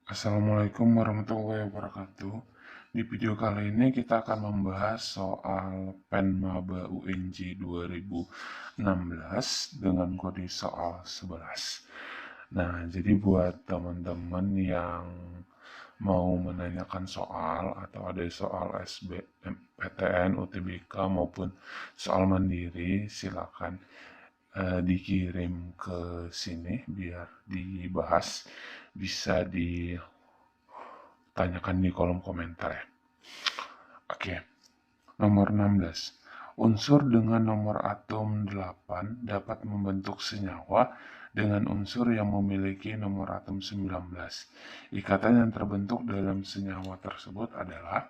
Assalamualaikum warahmatullahi wabarakatuh. Di video kali ini kita akan membahas soal PEN Maba UNJ 2016 dengan kode soal 11. Nah, jadi buat teman-teman yang mau menanyakan soal atau ada soal SBMPTN, UTBK maupun soal mandiri, silakan dikirim ke sini biar dibahas, bisa ditanyakan di kolom komentar ya. Oke, nomor 16. Unsur dengan nomor atom 8 dapat membentuk senyawa dengan unsur yang memiliki nomor atom 19. Ikatan yang terbentuk dalam senyawa tersebut adalah,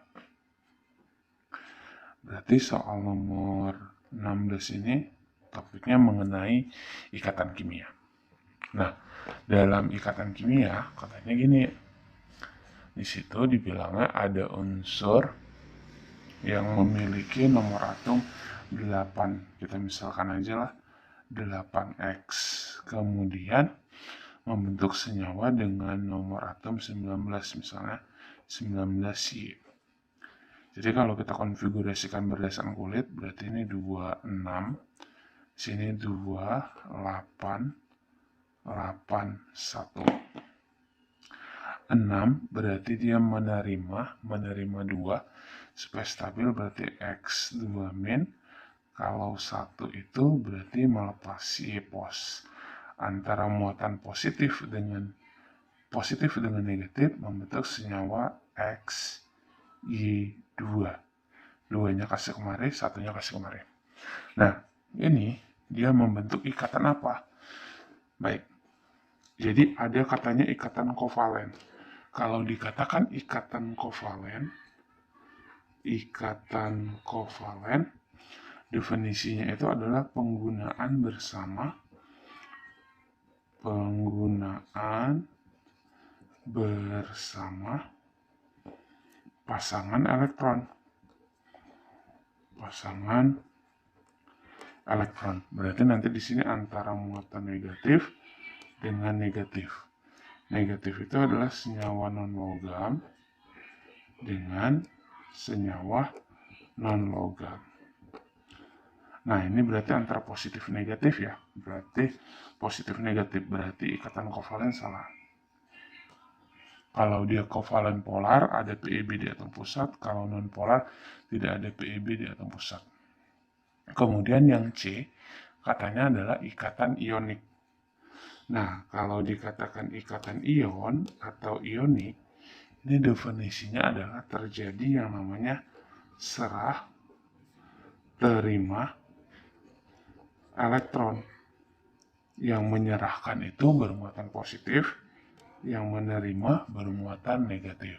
berarti soal nomor 16 ini topiknya mengenai ikatan kimia. Nah, dalam ikatan kimia katanya gini, di situ dibilangnya ada unsur yang memiliki nomor atom 8. Kita misalkan aja lah 8X. Kemudian membentuk senyawa dengan nomor atom 19, misalnya 19Y. Jadi kalau kita konfigurasikan berdasarkan kulit, berarti ini 26, sini 28, 81. 6 berarti dia menerima 2, supaya stabil berarti X2 min. Kalau 1 itu berarti melepasi pos antara muatan positif dengan negatif, membentuk senyawa XY2. 2-nya kasih kemari, 1-nya kasih kemari. Nah, ini dia membentuk ikatan apa? Baik, jadi ada katanya ikatan kovalen. Kalau dikatakan ikatan kovalen, definisinya itu adalah penggunaan bersama pasangan elektron. Berarti nanti di sini antara muatan negatif dengan negatif. Negatif itu adalah senyawa non-logam dengan senyawa non-logam. Nah, ini berarti antara positif negatif ya. Berarti positif negatif, berarti ikatan kovalen salah. Kalau dia kovalen polar, ada PeB di atom pusat. Kalau non polar, tidak ada PeB di atom pusat. Kemudian yang C, katanya adalah ikatan ionik. Nah, kalau dikatakan ikatan ion atau ionik, ini definisinya adalah terjadi yang namanya serah terima elektron. Yang menyerahkan itu bermuatan positif, yang menerima bermuatan negatif.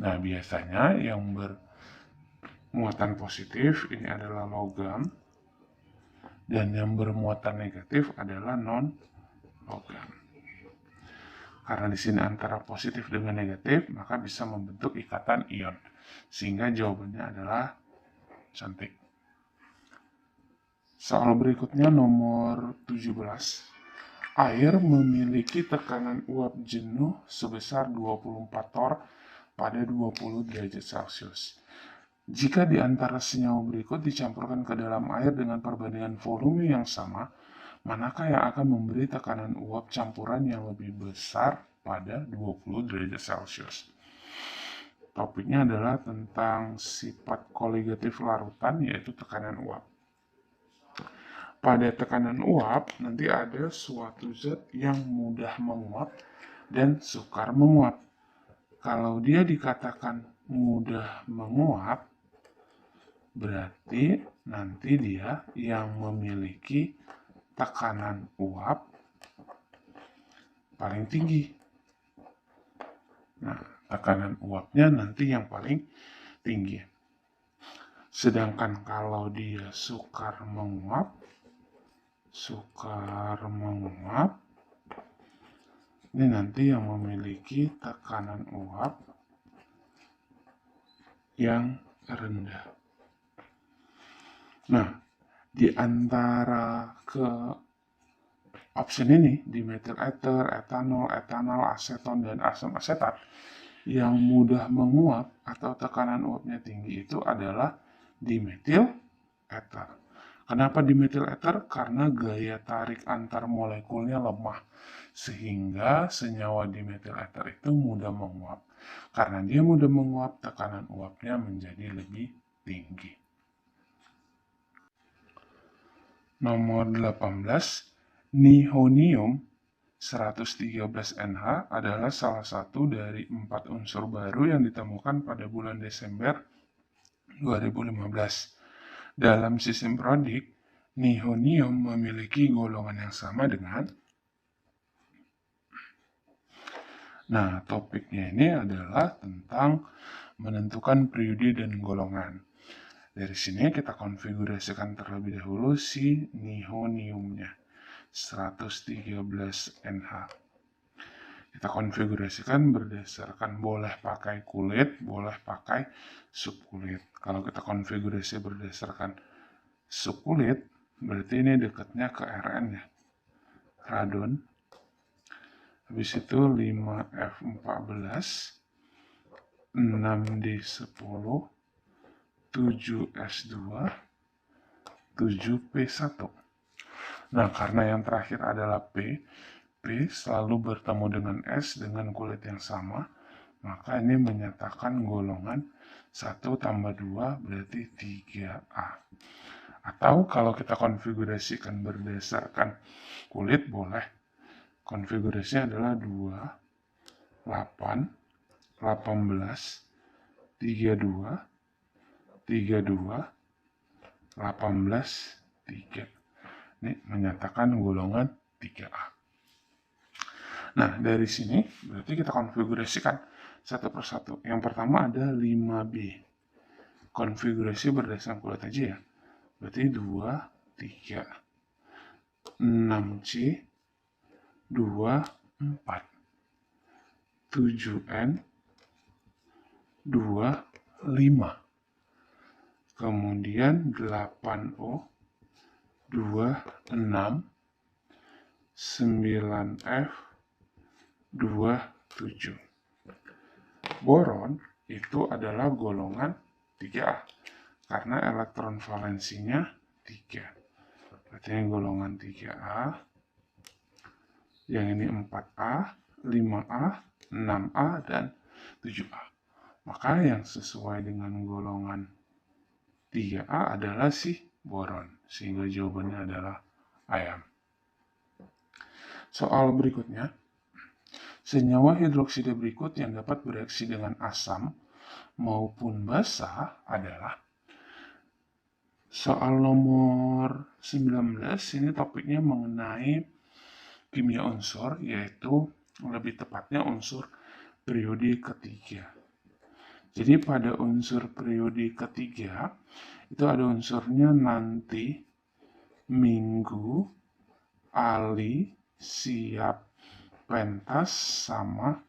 Nah, biasanya yang bermuatan positif ini adalah logam, dan yang bermuatan negatif adalah non-logam. Karena di sini antara positif dengan negatif, maka bisa membentuk ikatan ion. Sehingga jawabannya adalah cantik. Soal berikutnya nomor 17. Air memiliki tekanan uap jenuh sebesar 24 torr pada 20 derajat Celcius. Jika di antara senyawa berikut dicampurkan ke dalam air dengan perbandingan volume yang sama, manakah yang akan memberi tekanan uap campuran yang lebih besar pada 20 derajat Celcius? Topiknya adalah tentang sifat koligatif larutan, yaitu tekanan uap. Pada tekanan uap, nanti ada suatu zat yang mudah menguap dan sukar menguap. Kalau dia dikatakan mudah menguap, berarti nanti dia yang memiliki tekanan uap paling tinggi. Nah, tekanan uapnya nanti yang paling tinggi. Sedangkan kalau dia sukar menguap, ini nanti yang memiliki tekanan uap yang rendah. Nah, di antara Option ini, dimetil ether, etanol, etanol, aseton, dan asam asetat, yang mudah menguap atau tekanan uapnya tinggi itu adalah dimetil ether. Kenapa dimetil ether? Karena gaya tarik antar molekulnya lemah, sehingga senyawa dimetil ether itu mudah menguap. Karena dia mudah menguap, tekanan uapnya menjadi lebih tinggi. Nomor 18, nihonium 113NH adalah salah satu dari 4 unsur baru yang ditemukan pada bulan Desember 2015. Dalam sistem periodik, nihonium memiliki golongan yang sama dengan... Nah, topiknya ini adalah tentang menentukan periode dan golongan. Dari sini kita konfigurasikan terlebih dahulu si nihoniumnya, 113NH. Kita konfigurasikan berdasarkan boleh pakai kulit, boleh pakai subkulit. Kalau kita konfigurasi berdasarkan subkulit, berarti ini dekatnya ke Rn ya, radon. Habis itu 5F14, 6D10, 7S2, 7P1. Nah, karena yang terakhir adalah P selalu bertemu dengan S dengan kulit yang sama, maka ini menyatakan golongan 1 tambah 2 berarti 3A. Atau kalau kita konfigurasikan berdasarkan kulit, boleh. Konfigurasinya adalah 2, 8, 18, 32, 32, 18, 3. Ini menyatakan golongan 3A. Nah, dari sini berarti kita konfigurasikan satu persatu. Yang pertama ada 5B. Konfigurasi berdasarkan kulit aja ya. Berarti 2, 3, 6C, 2, 4, 7N, 2, 5. Kemudian 8O, 2, 6, 9F, 2, 7. Boron itu adalah golongan 3A karena elektron valensinya 3. Berarti ini golongan 3A. Yang ini 4A, 5A, 6A, dan 7A. Maka yang sesuai dengan golongan 3A adalah si boron, sehingga jawabannya adalah ayam. Soal berikutnya, senyawa hidroksida berikut yang dapat bereaksi dengan asam maupun basa adalah... Soal nomor 19, ini topiknya mengenai kimia unsur, yaitu lebih tepatnya unsur periode ketiga. Jadi pada unsur periode ketiga, itu ada unsurnya nanti, minggu, ali, siap, pentas, sama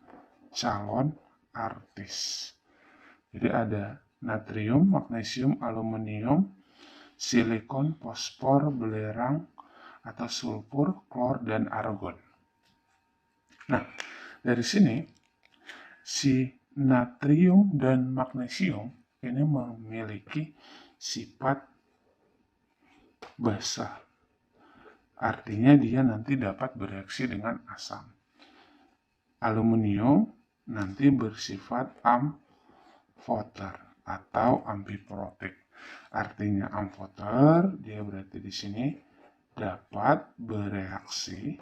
calon artis. Jadi ada natrium, magnesium, aluminium, silikon, fosfor, belerang, atau sulfur, klor, dan argon. Nah, dari sini, si natrium dan magnesium ini memiliki sifat basa. Artinya dia nanti dapat bereaksi dengan asam. Aluminium nanti bersifat amfoter atau amfiprotik. Artinya amfoter, dia berarti di sini dapat bereaksi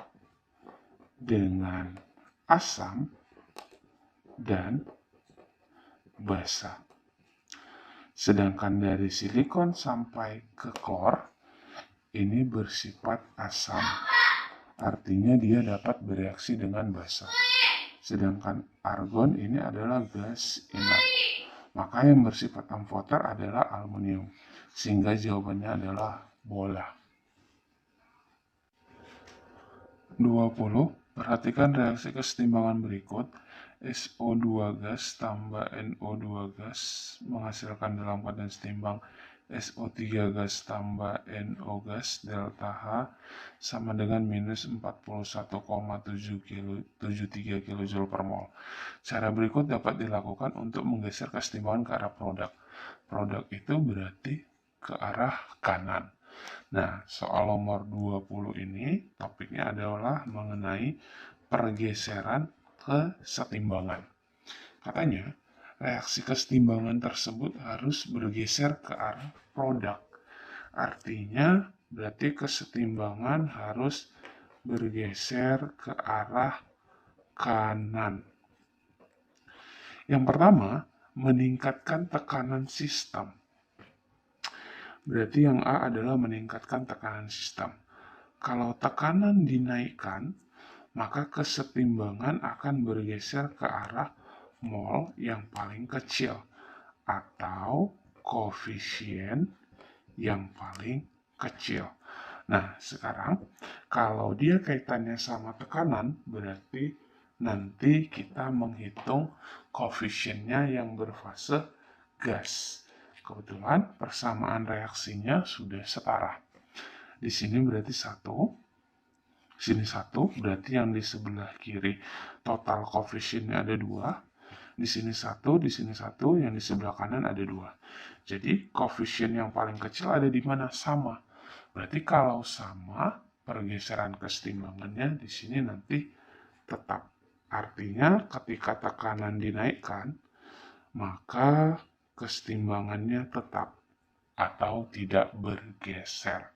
dengan asam dan basa. Sedangkan dari silikon sampai ke klor ini bersifat asam. Artinya dia dapat bereaksi dengan basa. Sedangkan argon ini adalah gas inert. Maka yang bersifat amfoter adalah aluminium. Sehingga jawabannya adalah bola. 20. Perhatikan reaksi kesetimbangan berikut. SO2 gas tambah NO2 gas menghasilkan dalam keadaan setimbang SO3 gas tambah NO gas delta H sama dengan minus 41,73 kJ per mol. Cara berikut dapat dilakukan untuk menggeser kesetimbangan ke arah produk. Produk itu berarti ke arah kanan. Nah, soal nomor 20 ini topiknya adalah mengenai pergeseran kesetimbangan. Katanya, reaksi kesetimbangan tersebut harus bergeser ke arah produk. Artinya, berarti kesetimbangan harus bergeser ke arah kanan. Yang pertama, meningkatkan tekanan sistem. Berarti yang A adalah meningkatkan tekanan sistem. Kalau tekanan dinaikkan, maka kesetimbangan akan bergeser ke arah mol yang paling kecil atau koefisien yang paling kecil. Nah, sekarang kalau dia kaitannya sama tekanan, berarti nanti kita menghitung koefisiennya yang berfase gas. Kebetulan persamaan reaksinya sudah setara. Di sini berarti 1. Sini 1, berarti yang di sebelah kiri total koefisiennya ada 2. Di sini 1, di sini 1, yang di sebelah kanan ada 2. Jadi koefisien yang paling kecil ada di mana? Sama. Berarti kalau sama, pergeseran kesetimbangannya di sini nanti tetap. Artinya ketika tekanan dinaikkan, maka kesetimbangannya tetap atau tidak bergeser.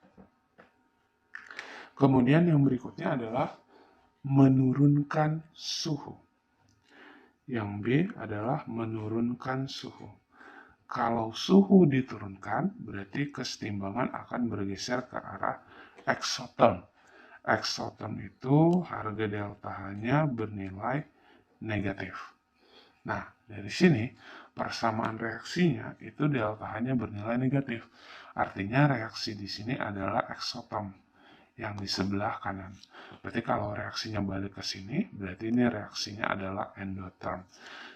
Kemudian yang berikutnya adalah menurunkan suhu. Yang B adalah menurunkan suhu. Kalau suhu diturunkan, berarti kesetimbangan akan bergeser ke arah eksoton. Eksoton itu harga delta H-nya bernilai negatif. Nah, dari sini persamaan reaksinya itu delta H-nya bernilai negatif. Artinya reaksi di sini adalah eksoton yang di sebelah kanan. Berarti kalau reaksinya balik ke sini, berarti ini reaksinya adalah endotherm.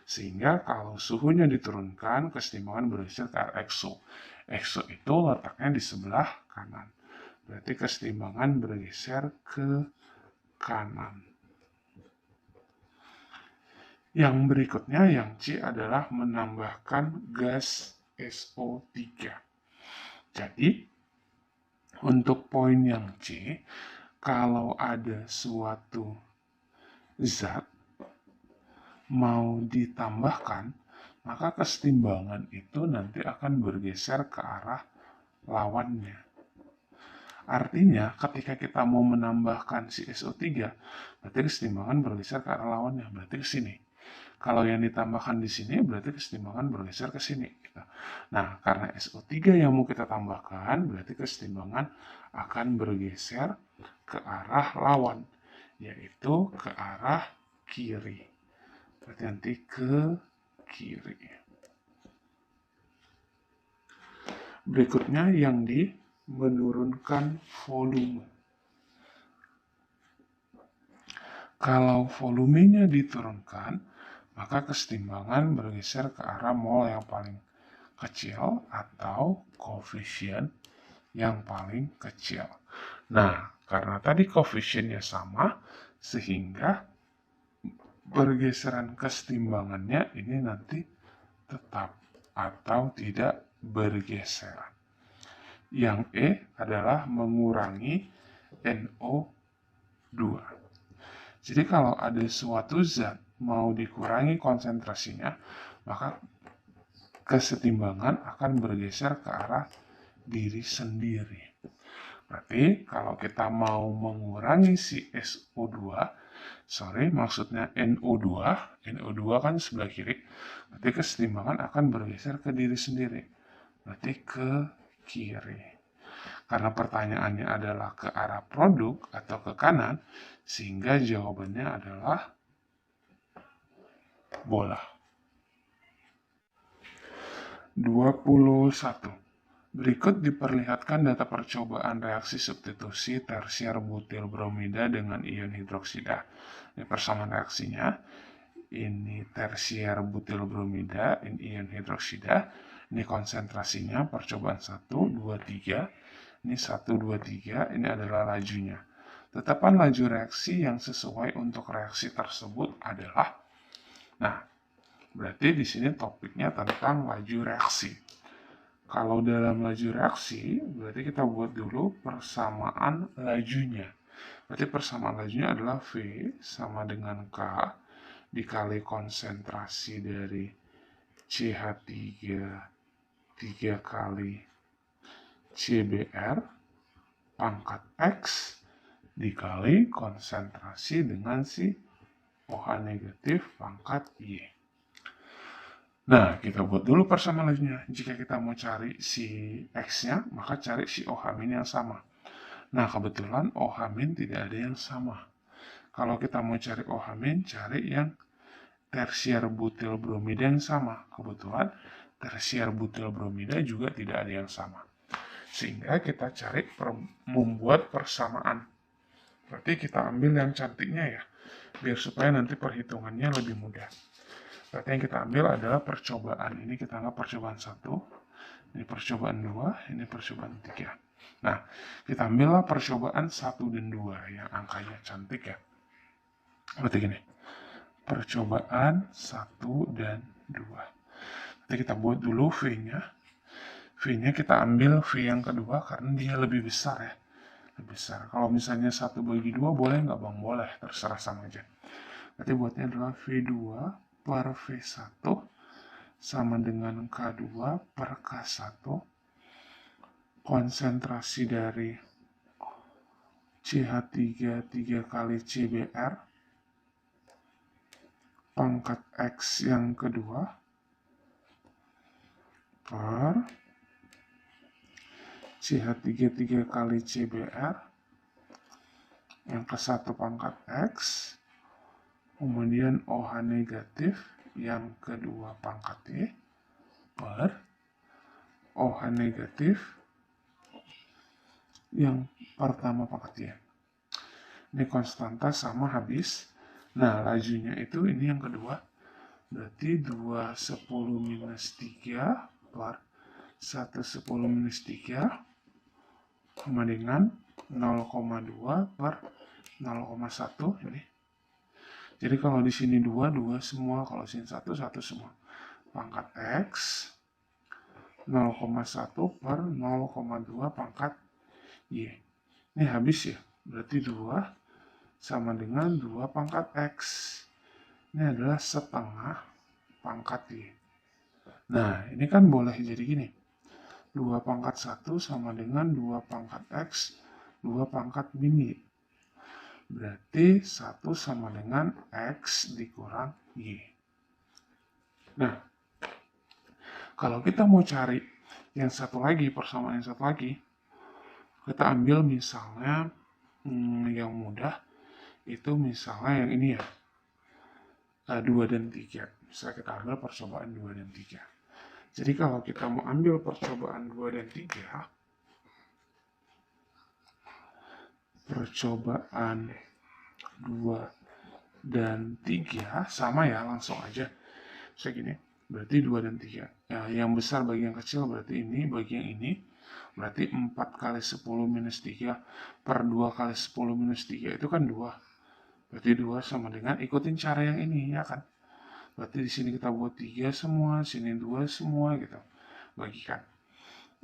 Sehingga kalau suhunya diturunkan, kesetimbangan bergeser ke arah exo. Exo itu letaknya di sebelah kanan. Berarti kesetimbangan bergeser ke kanan. Yang berikutnya, yang C adalah menambahkan gas SO3. Jadi, untuk poin yang C, kalau ada suatu zat mau ditambahkan, maka kesetimbangan itu nanti akan bergeser ke arah lawannya. Artinya, ketika kita mau menambahkan si SO3, berarti kesetimbangan bergeser ke arah lawannya, berarti ke sini. Kalau yang ditambahkan di sini, berarti kesetimbangan bergeser ke sini. Nah, karena SO3 yang mau kita tambahkan, berarti kesetimbangan akan bergeser ke arah lawan, yaitu ke arah kiri. Berarti nanti ke kiri. Berikutnya yang di menurunkan volume. Kalau volumenya diturunkan, maka kesetimbangan bergeser ke arah mol yang paling kecil atau koefisien yang paling kecil. Nah, karena tadi koefisiennya sama, sehingga pergeseran kesetimbangannya ini nanti tetap atau tidak bergeser. Yang E adalah mengurangi NO2. Jadi kalau ada suatu zat mau dikurangi konsentrasinya, maka kesetimbangan akan bergeser ke arah diri sendiri. Berarti kalau kita mau mengurangi si maksudnya NO2, NO2 kan sebelah kiri, berarti kesetimbangan akan bergeser ke diri sendiri, berarti ke kiri. Karena pertanyaannya adalah ke arah produk atau ke kanan, sehingga jawabannya adalah bola. 21. Berikut diperlihatkan data percobaan reaksi substitusi tersier butil bromida dengan ion hidroksida. Ini persamaan reaksinya. Ini tersier butil bromida, ini ion hidroksida. Ini konsentrasinya, percobaan 1, 2, 3. Ini 1, 2, 3, ini adalah lajunya. Tetapan laju reaksi yang sesuai untuk reaksi tersebut adalah, nah, berarti di sini topiknya tentang laju reaksi. Kalau dalam laju reaksi, berarti kita buat dulu persamaan lajunya. Berarti persamaan lajunya adalah V sama dengan K dikali konsentrasi dari CH3 3 kali CBR pangkat X dikali konsentrasi dengan si OH negatif pangkat Y. Nah, kita buat dulu persamaan lajunya. Jika kita mau cari si X-nya, maka cari si OH- yang sama. Nah, kebetulan OH- tidak ada yang sama. Kalau kita mau cari OH-, cari yang tersier butil bromida yang sama. Kebetulan tersier butil bromida juga tidak ada yang sama. Sehingga kita cari membuat persamaan. Berarti kita ambil yang cantiknya ya, biar supaya nanti perhitungannya lebih mudah. Berarti yang kita ambil adalah percobaan. Ini kita anggap percobaan 1, ini percobaan 2, ini percobaan 3. Nah, kita ambillah percobaan 1 dan 2 yang angkanya cantik ya. Berarti gini, percobaan 1 dan 2. Nanti kita buat dulu V-nya. V-nya kita ambil V yang kedua karena dia lebih besar ya. Lebih besar. Kalau misalnya 1/2 boleh nggak bang? Boleh, terserah sama aja. Berarti buatnya adalah V2 per V1 sama dengan K2 per K1. Konsentrasi dari CH3 3 kali CBR pangkat X yang kedua per CH3 3 kali CBR yang ke-1 pangkat X, kemudian OH negatif yang kedua pangkat Y per OH negatif yang pertama pangkat Y. Ini konstanta sama habis. Nah, lajunya itu ini yang kedua. Berarti 2/10 minus 3 per 1/10 minus 3 sama dengan 0,2 per 0,1 ini. Jadi kalau di sini 2 semua, kalau sini 1 semua. Pangkat X 0,1 per 0,2 pangkat Y. Ini habis ya. Berarti 2 sama dengan 2 pangkat X. Ini adalah setengah pangkat Y. Nah, ini kan boleh jadi gini. 2 pangkat 1 sama dengan 2 pangkat X, 2 pangkat min Y. Berarti 1 sama dengan X dikurang Y. Nah, kalau kita mau cari yang satu lagi, persamaan yang satu lagi, kita ambil misalnya yang mudah, itu misalnya yang ini ya, 2 dan 3. Bisa kita ambil percobaan 2 dan 3. Jadi kalau kita mau ambil percobaan 2 dan 3, percobaan 2 dan 3 sama ya, langsung aja. Segini, berarti 2 dan 3. Ya, yang besar bagi yang kecil berarti ini, bagi yang ini. Berarti 4 kali 10 minus 3 per 2 kali 10 minus 3 itu kan 2. Berarti 2 sama dengan, ikutin cara yang ini ya kan. Berarti di sini kita buat 3 semua, sini 2 semua gitu. Bagikan.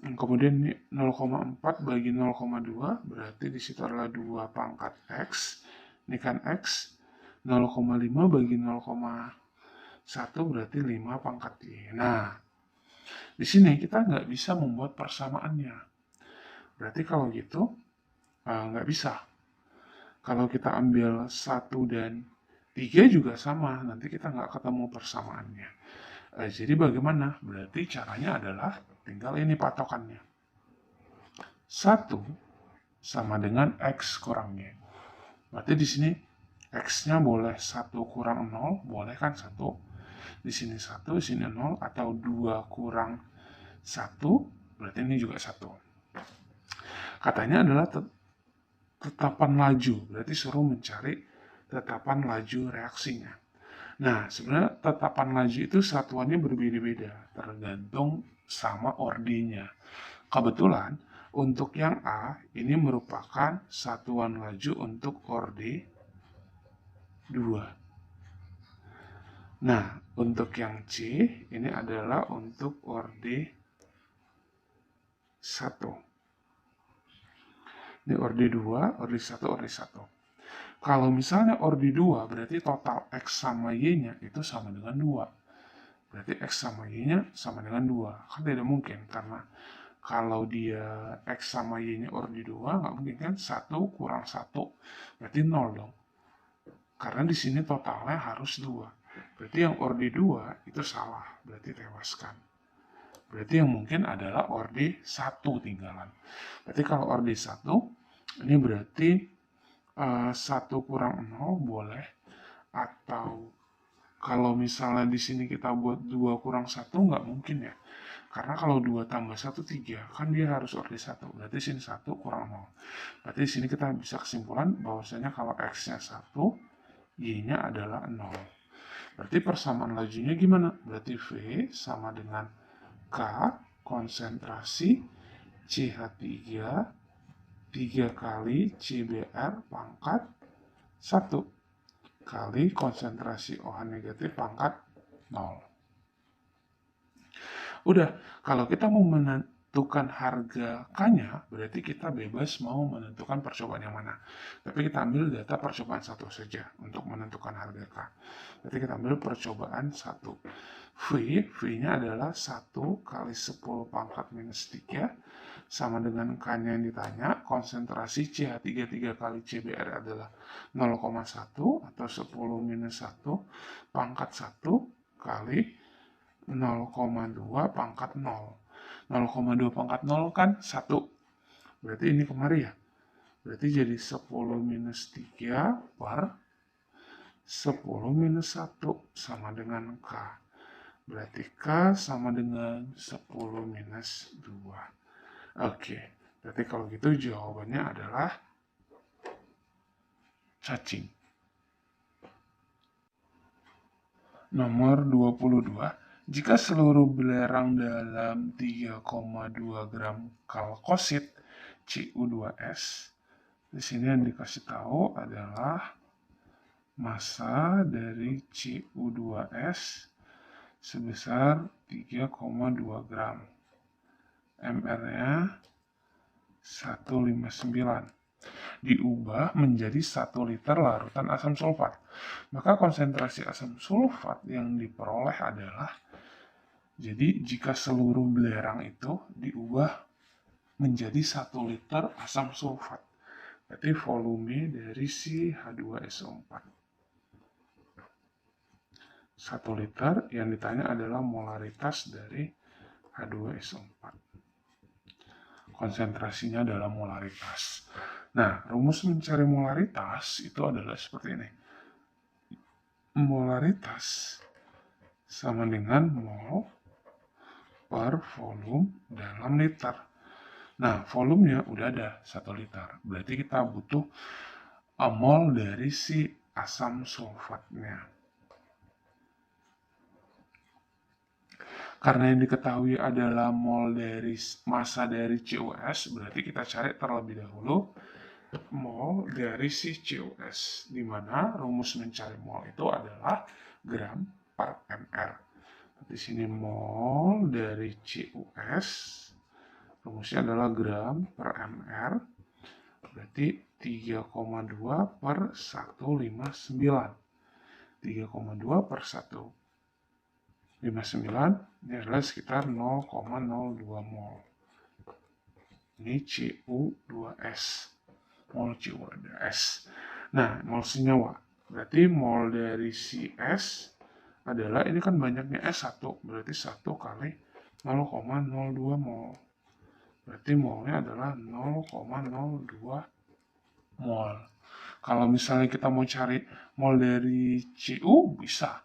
Kemudian ini 0,4 bagi 0,2 berarti di situ adalah 2 pangkat X. Ini kan X. 0,5 bagi 0,1 berarti 5 pangkat Y. Nah, di sini kita nggak bisa membuat persamaannya. Berarti kalau gitu nggak bisa. Kalau kita ambil 1 dan 3 juga sama, nanti kita nggak ketemu persamaannya. Jadi bagaimana? Berarti caranya adalah tinggal ini patokannya. 1 sama dengan X kurang Y. Berarti di sini X-nya boleh 1 kurang 0, boleh kan 1. Di sini 1, di sini 0, atau 2 kurang 1, berarti ini juga 1. Katanya adalah tetapan laju, berarti suruh mencari tetapan laju reaksinya. Nah, sebenarnya tetapan laju itu satuannya berbeda-beda, tergantung sama ordenya. Kebetulan untuk yang A ini merupakan satuan laju untuk orde 2. Nah, untuk yang C ini adalah untuk orde 1. Ini orde 2, orde 1, orde 1. Kalau misalnya orde 2, berarti total X sama Y-nya itu sama dengan 2. Berarti X sama Y-nya sama dengan 2. Kan tidak mungkin, karena kalau dia X sama Y-nya orde 2, nggak mungkin kan 1 kurang 1. Berarti 0 dong. Karena di sini totalnya harus 2. Berarti yang orde 2 itu salah, berarti tewaskan. Berarti yang mungkin adalah orde 1 tinggalan. Berarti kalau orde 1, ini berarti 1 kurang 0 boleh. Atau kalau misalnya di sini kita buat 2 kurang 1, nggak mungkin ya. Karena kalau 2 tambah 1, 3, kan dia harus orde 1. Berarti sini 1 kurang 0. Berarti di sini kita bisa kesimpulan bahwasanya kalau X-nya 1, Y-nya adalah 0. Berarti persamaan lajunya gimana? Berarti V sama dengan K konsentrasi CH3 3 kali CBr pangkat 1 kali konsentrasi OH negatif pangkat 0. Udah, kalau kita mau menentukan harga K-nya, berarti kita bebas mau menentukan percobaan yang mana. Tapi kita ambil data percobaan 1 saja untuk menentukan harga K. Berarti kita ambil percobaan 1. V-nya adalah 1 kali 10 pangkat minus 3, sama dengan K-nya yang ditanya, konsentrasi CH3 3 kali CBr adalah 0,1 atau 10 minus 1 pangkat 1 kali 0,2 pangkat 0. 0,2 pangkat 0 kan 1. Berarti ini kemari ya. Berarti jadi 10 minus 3 per 10 minus 1 sama dengan K. Berarti K sama dengan 10 minus 2. Oke, berarti kalau gitu jawabannya adalah cacing. Nomor 22. Jika seluruh belerang dalam 3,2 gram kalkosit Cu2S, di sini yang dikasih tahu adalah massa dari Cu2S sebesar 3,2 gram. MR-nya 159. Diubah menjadi 1 liter larutan asam sulfat. Maka konsentrasi asam sulfat yang diperoleh adalah, jadi jika seluruh belerang itu diubah menjadi 1 liter asam sulfat, berarti volume dari si H2SO4. 1 liter yang ditanya adalah molaritas dari H2SO4. Konsentrasinya adalah molaritas. Nah, rumus mencari molaritas itu adalah seperti ini. Molaritas sama dengan mol per volume dalam liter. Nah, volumenya udah ada 1 liter. Berarti kita butuh mol dari si asam sulfatnya. Karena yang diketahui adalah mol dari massa dari CuS, berarti kita cari terlebih dahulu mol dari si CuS, di mana rumus mencari mol itu adalah gram per mr. Di sini mol dari CuS, rumusnya adalah gram per mr, berarti 3,2 per 159. 3,2 per 159 ini adalah sekitar 0,02 mol. Ini Cu2S. Mol Cu2S. Nah, mol senyawa. Berarti mol dari CS adalah, ini kan banyaknya S1. Berarti 1 kali 0,02 mol. Berarti molnya adalah 0,02 mol. Kalau misalnya kita mau cari mol dari Cu, bisa.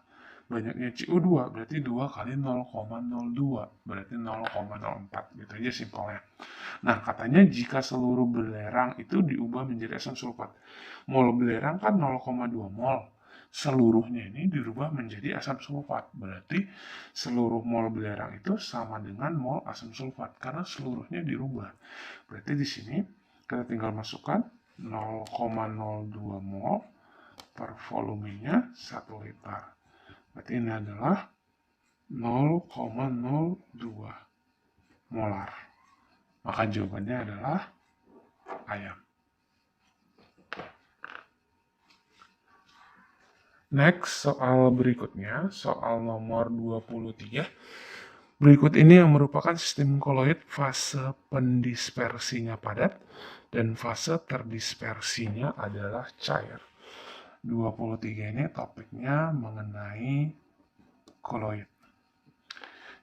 Banyaknya Cu2, berarti 2 kali 0,02, berarti 0,04, gitu aja simpelnya. Nah, katanya jika seluruh belerang itu diubah menjadi asam sulfat. Mol belerang kan 0,2 mol, seluruhnya ini dirubah menjadi asam sulfat. Berarti seluruh mol belerang itu sama dengan mol asam sulfat karena seluruhnya dirubah. Berarti di sini kita tinggal masukkan 0,02 mol per volumenya 1 liter. Berarti ini adalah 0,02 molar. Maka jawabannya adalah ayam. Next, soal berikutnya, soal nomor 23. Berikut ini yang merupakan sistem koloid fase pendispersinya padat dan fase terdispersinya adalah cair. 23 ini topiknya mengenai koloid.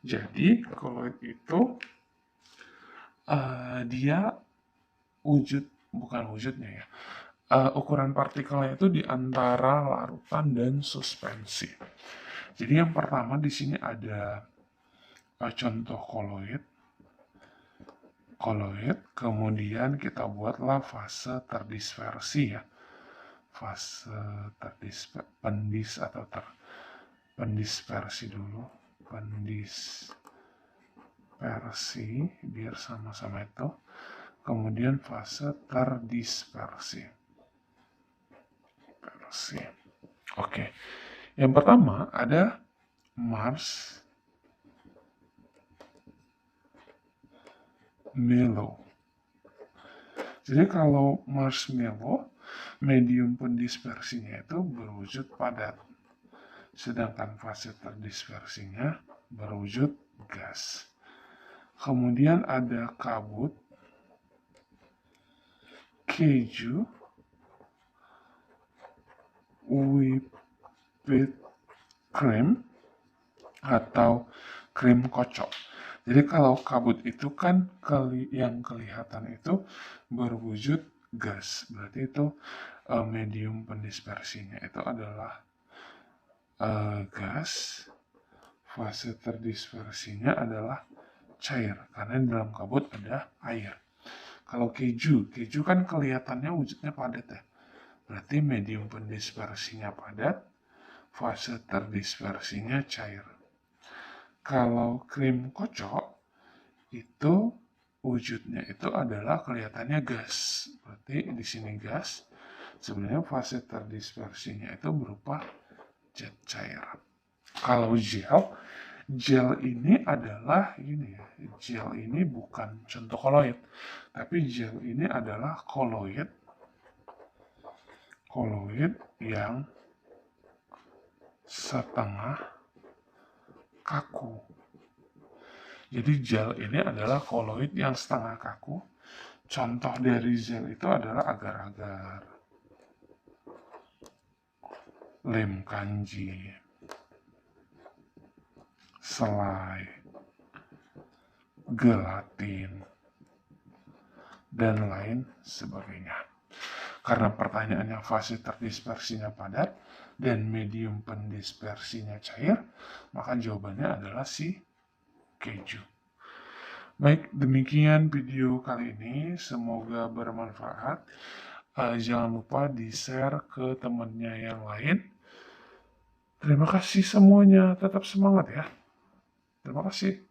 Jadi, koloid itu dia bukan wujudnya ya. Ukuran partikelnya itu di antara larutan dan suspensi. Jadi yang pertama di sini ada contoh koloid, kemudian kita buatlah fase terdispersi ya. Fase pendispersi dulu. Pendispersi biar sama-sama itu. Kemudian fase terdispersi. Oke. Yang pertama ada marshmallow. Jadi kalau marshmallow, medium pendispersinya itu berwujud padat. Sedangkan fase terdispersinya berwujud gas. Kemudian ada kabut, keju, whipped cream, atau krim kocok. Jadi kalau kabut itu kan yang kelihatan itu berwujud gas. Berarti itu medium pendispersinya itu adalah gas. Fase terdispersinya adalah cair karena di dalam kabut ada air. Kalau keju kan kelihatannya wujudnya padat ya. Berarti medium pendispersinya padat, fase terdispersinya cair. Kalau krim kocok itu wujudnya itu adalah kelihatannya gas. Berarti di sini gas. Sebenarnya fase terdispersinya itu berupa zat cair. Kalau gel ini adalah gel ini bukan contoh koloid, tapi gel ini adalah koloid yang setengah kaku. Jadi gel ini adalah koloid yang setengah kaku. Contoh dari gel itu adalah agar-agar, lem kanji, selai, gelatin, dan lain sebagainya. Karena pertanyaannya fase terdispersinya padat dan medium pendispersinya cair, maka jawabannya adalah si keju. Baik, demikian video kali ini. Semoga bermanfaat. Jangan lupa di-share ke temannya yang lain. Terima kasih semuanya. Tetap semangat ya. Terima kasih.